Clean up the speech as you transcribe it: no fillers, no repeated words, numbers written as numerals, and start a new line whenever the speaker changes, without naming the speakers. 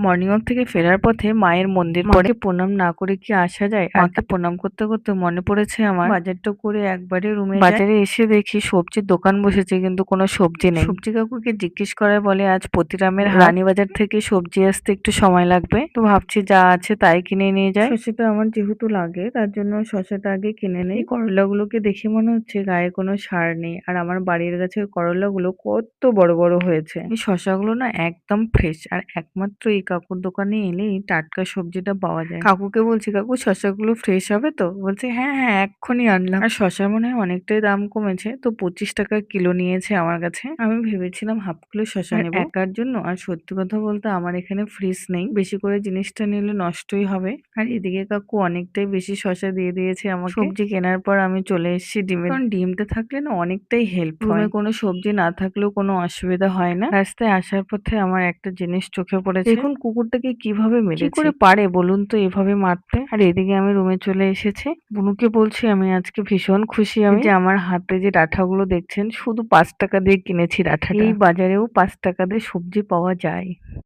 Morning walk থেকে ফেরার পথে মায়ের মন্দির পড়ে প্রণাম না করে কি আসা যায়? মাকে প্রণাম করতে করতে মনে পড়েছে আমার বাজারটা করে একবারে রুমে বাজারে এসে দেখি সবজির দোকান বসেছে কিন্তু কোনো সবজি নেই। সবজি কাকুকে জিজ্ঞেস করায় বলে আজ পতিরামের রানীবাজার থেকে সবজি আসতে একটু সময় লাগবে। তো ভাবছি যা আছে তাই কিনে নিয়ে যায়। শসাটা আমার যেহেতু লাগে তার জন্য শসাটা আগে কিনে নেই। করলাগুলোকে দেখে মনে হচ্ছে গায়ে কোনো সার নেই আর আমার বাড়ির গাছের করলাগুলো কত বড় বড় হয়েছে। এই শসাগুলো না একদম ফ্রেশ আর একমাত্র এই কাকুর দোকানে এলেই টাটকা সবজিটা পাওয়া যায়। কাকুকে বলছি কাকু শসাগুলো ফ্রেশ হবে তো? বলছে হ্যাঁ হ্যাঁ এক্ষুনি আনলাম। আর শসার মনে হয় অনেকটাই দাম কমেছে তো 25 টাকা কিলো নিয়েছে আমার কাছে। আমি ভেবেছিলাম হাফ কিলো শসা নেব একার জন্য। আর সত্যি কথা বলতে আমার এখানে ফ্রিজ নেই, বেশি করে জিনিসটা নিলে নষ্টই হবে। আর এদিকে কাকু অনেকটাই বেশি শসা দিয়ে দিয়েছে আমাকে। সবজি কেনার পর আমি চলে এসেছি ডিমের, কারণ ডিমটা থাকলে না অনেকটাই হেল্প হয়। রুমে কোনো সবজি না থাকলেও কোনো অসুবিধা হয় না। রাস্তায় আসার পথে আমার একটা জিনিস চোখে পড়েছে, দেখুন কুকুরটাকে কিভাবে মেরেছে। কি করে পারে বলুন তো এভাবে মারতে? আর এদিকে আমি রুমে চলে এসেছি, বুনুকে বলছি আমি আজকে ভীষণ খুশি আমি যে আমার হাতে যে ডাঁঠাগুলো দেখছেন শুধু 5 টাকা দিয়ে কিনেছি ডাঁঠাটা। এই বাজারেও 5 টাকা দিয়ে সবজি পাওয়া যায়।